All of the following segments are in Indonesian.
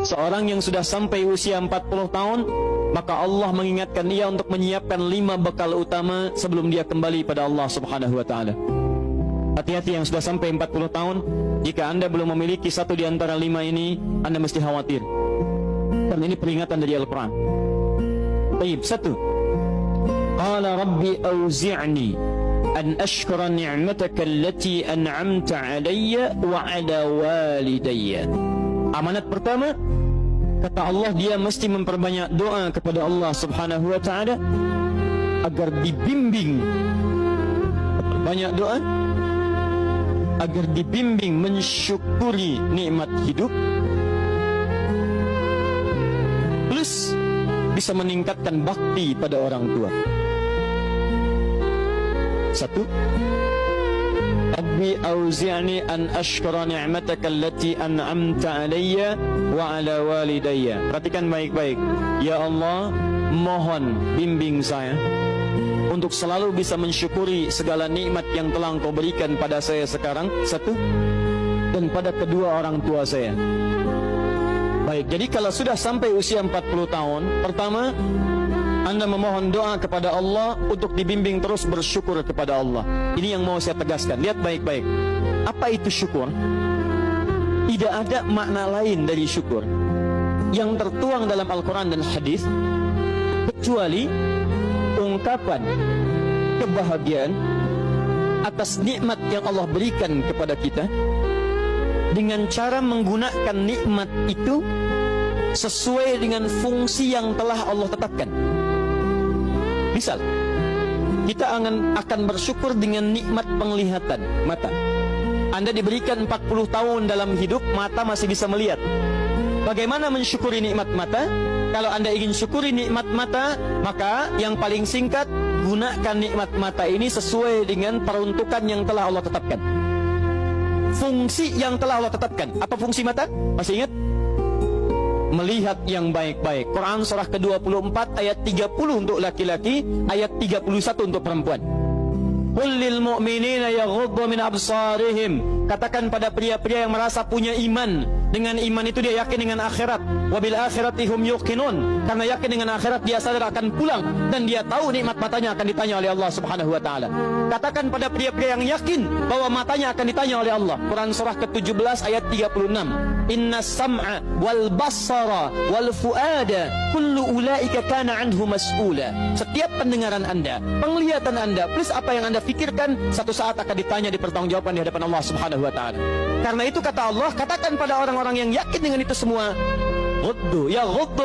Seorang yang sudah sampai usia 40 tahun, maka Allah mengingatkan dia untuk menyiapkan 5 bekal utama sebelum dia kembali pada Allah Subhanahu wa taala. Hati-hati yang sudah sampai 40 tahun, jika Anda belum memiliki satu di antara 5 ini, Anda mesti khawatir. Karena ini peringatan dari Al-Quran. Baik, 1. Qala Rabbi auzi'ni an ashkura ni'mataka allati an'amta 'alayya wa 'ala walidayya. Amanat pertama, kata Allah, dia mesti memperbanyak doa kepada Allah Subhanahu wa taala agar dibimbing. Banyak doa agar dibimbing mensyukuri nikmat hidup, plus bisa meningkatkan bakti pada orang tua. 1. Rabbi auzi'ni an ashkura ni'mataka allati an'amta 'alayya wa 'ala walidayya. Perhatikan baik-baik. Ya Allah, mohon bimbing saya untuk selalu bisa mensyukuri segala nikmat yang telah Engkau berikan pada saya sekarang, 1, dan pada kedua orang tua saya. Baik, jadi kalau sudah sampai usia 40 tahun, pertama, Anda memohon doa kepada Allah untuk dibimbing terus bersyukur kepada Allah. Ini yang mau saya tegaskan. Lihat baik-baik. Apa itu syukur? Tidak ada makna lain dari syukur yang tertuang dalam Al-Quran dan hadis kecuali ungkapan kebahagiaan atas nikmat yang Allah berikan kepada kita dengan cara menggunakan nikmat itu sesuai dengan fungsi yang telah Allah tetapkan. Misal, kita akan bersyukur dengan nikmat penglihatan mata. Anda diberikan 40 tahun dalam hidup, mata masih bisa melihat. Bagaimana mensyukuri nikmat mata? Kalau Anda ingin syukuri nikmat mata, maka yang paling singkat, gunakan nikmat mata ini sesuai dengan peruntukan yang telah Allah tetapkan. Fungsi yang telah Allah tetapkan. Apa fungsi mata? Masih ingat? Melihat yang baik-baik. Quran surah ke-24 ayat 30 untuk laki-laki, ayat 31 untuk perempuan. Qul lil mu'minina yaghuddu min absarihim. Katakan pada pria-pria yang merasa punya iman. Dengan iman itu dia yakin dengan akhirat. Wabil akhirati hum yuqinun. Karena yakin dengan akhirat dia sadar akan pulang dan dia tahu nikmat matanya akan ditanya oleh Allah Subhanahu wa taala. Katakan pada pria-pria yang yakin bahwa matanya akan ditanya oleh Allah. Quran surah ke-17 ayat 36. Inna sam'a wal basara wal fuada kullu ulaika kana anhu mas'ula. Setiap pendengaran Anda, penglihatan Anda, plus apa yang Anda fikirkan, satu saat akan ditanya, dipertanggungjawabkan di hadapan Allah Subhanahu wa taala. Karena itu kata Allah, katakan pada orang-orang yang yakin dengan itu semua, ghuddu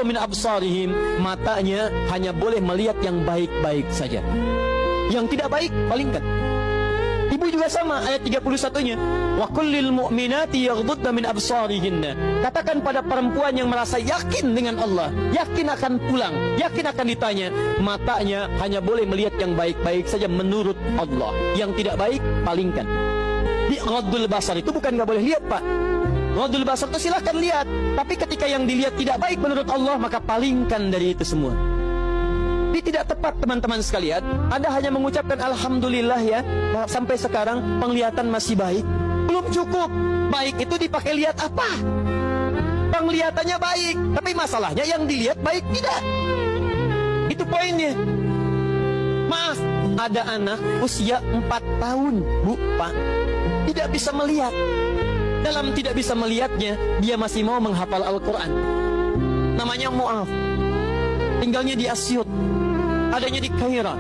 min absarihim, matanya hanya boleh melihat yang baik-baik saja. Yang tidak baik, palingkan. Ibu juga sama, ayat 31-nya. Wa kullil mu'minati yaghdudna min absarihinna. Katakan pada perempuan yang merasa yakin dengan Allah, yakin akan pulang, yakin akan ditanya, matanya hanya boleh melihat yang baik-baik saja menurut Allah. Yang tidak baik, palingkan. Di ghaddul basar itu bukan nggak boleh lihat, Pak. Ghaddul basar itu silahkan lihat, tapi ketika yang dilihat tidak baik menurut Allah, maka palingkan dari itu semua. Ini tidak tepat, teman-teman sekalian. Anda hanya mengucapkan alhamdulillah ya, sampai sekarang penglihatan masih baik. Belum cukup. Baik itu dipakai lihat apa? Penglihatannya baik, tapi masalahnya yang dilihat baik tidak. Itu poinnya. Maaf, ada anak usia 4 tahun, Bu, Pak, tidak bisa melihat. Dalam tidak bisa melihatnya, dia masih mau menghafal Al-Quran. Namanya Mu'af. Tinggalnya di Asyut, adanya di Kaira,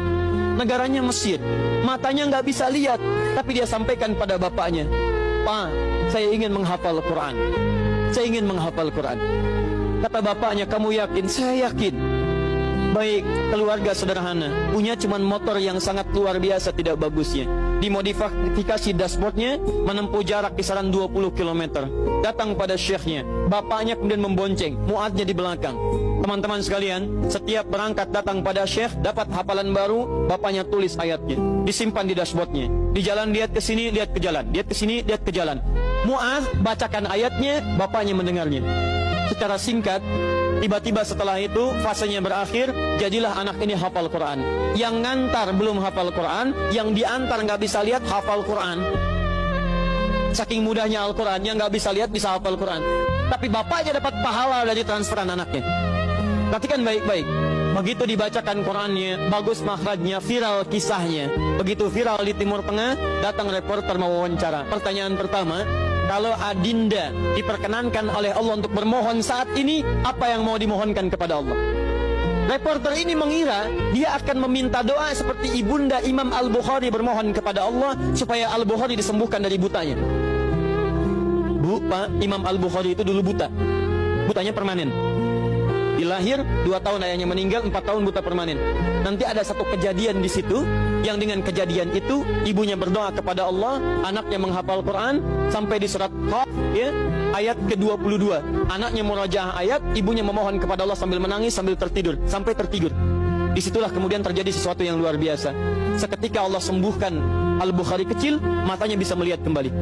negaranya Mesir. Matanya nggak bisa lihat, tapi dia sampaikan pada bapaknya, Pak, saya ingin menghafal Quran. Saya ingin menghafal Quran. Kata bapaknya, kamu yakin? Saya yakin. Baik, keluarga sederhana, punya cuman motor yang sangat luar biasa tidak bagusnya. Dimodifikasi dashboardnya, menempuh jarak kisaran 20 km. Datang pada syekhnya, bapaknya kemudian membonceng, muadnya di belakang. Teman-teman sekalian, setiap berangkat datang pada syekh, dapat hafalan baru, bapaknya tulis ayatnya, disimpan di dashboardnya. Di jalan lihat ke sini, lihat ke jalan, lihat ke sini, lihat ke jalan. Mu'adz bacakan ayatnya, bapaknya mendengarnya. Secara singkat, tiba-tiba setelah itu fasenya berakhir, jadilah anak ini hafal Quran. Yang ngantar belum hafal Quran, yang diantar nggak bisa lihat hafal Quran. Saking mudahnya Al-Quran, yang nggak bisa lihat bisa hafal Quran. tapi bapaknya dapat pahala dari transferan anaknya. Perhatikan baik-baik. Begitu dibacakan Qurannya, bagus makhrajnya, viral kisahnya. Begitu viral di Timur Tengah, datang reporter mewawancara. Pertanyaan pertama, kalau adinda diperkenankan oleh Allah untuk bermohon saat ini, apa yang mau dimohonkan kepada Allah? Reporter ini mengira dia akan meminta doa seperti ibunda Imam Al-Bukhari bermohon kepada Allah supaya Al-Bukhari disembuhkan dari butanya. Bu, Pak, Imam Al-Bukhari itu dulu buta. Butanya permanen. Dilahir 2 tahun ayahnya meninggal, 4 tahun buta permanen. Nanti ada satu kejadian di situ yang dengan kejadian itu ibunya berdoa kepada Allah, anaknya menghafal Quran sampai di surat Qaf ya, ayat ke-22. Anaknya murajaah ayat, ibunya memohon kepada Allah sambil menangis sambil tertidur sampai tertidur. Disitulah kemudian terjadi sesuatu yang luar biasa. Seketika Allah sembuhkan Al-Bukhari kecil, matanya bisa melihat kembali.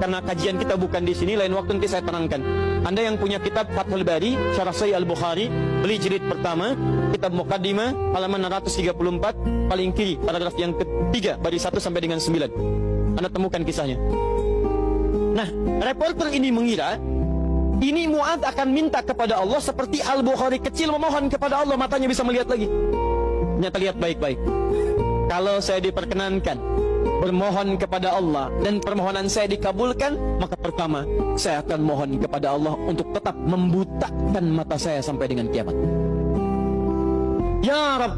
Karena kajian kita bukan di sini, lain waktu nanti saya terangkan. Anda yang punya kitab Fathul Bari, Syarah Sahih Al-Bukhari, beli jilid pertama, kitab Muqaddimah, halaman 634, paling kiri, paragraf yang ketiga, baris 1 sampai dengan 9. Anda temukan kisahnya. Nah, reporter ini mengira, ini Mu'adz akan minta kepada Allah seperti Al-Bukhari kecil memohon kepada Allah, matanya bisa melihat lagi. Ternyata lihat baik-baik. Kalau saya diperkenankan bermohon kepada Allah dan permohonan saya dikabulkan, maka pertama saya akan mohon kepada Allah untuk tetap membutakan mata saya sampai dengan kiamat. Ya Rabb,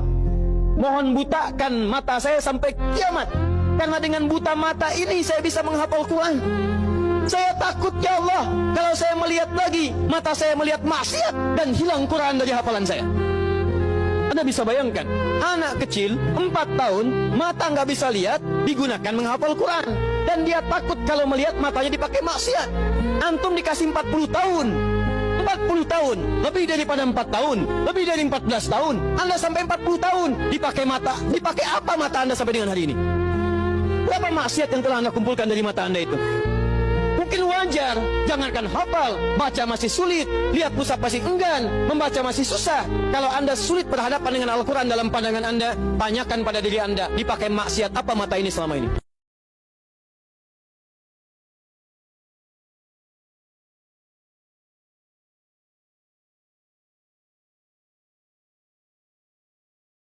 mohon butakan mata saya sampai kiamat, karena dengan buta mata ini saya bisa menghafal Quran. Saya takut ya Allah, kalau saya melihat lagi, mata saya melihat maksiat dan hilang Quran dari hafalan saya. Anda bisa bayangkan, anak kecil 4 tahun, mata nggak bisa lihat, digunakan menghafal Quran. Dan dia takut kalau melihat matanya dipakai maksiat. Antum dikasih 40 tahun. 40 tahun, lebih daripada 4 tahun, lebih dari 14 tahun. Anda sampai 40 tahun, dipakai mata. Dipakai apa mata Anda sampai dengan hari ini? Berapa maksiat yang telah Anda kumpulkan dari mata Anda itu? Mungkin wajar, jangankan hafal, baca masih sulit, lihat mushaf masih enggan, membaca masih susah. Kalau Anda sulit berhadapan dengan Al-Quran dalam pandangan Anda, tanyakan pada diri Anda, dipakai maksiat apa mata ini selama ini?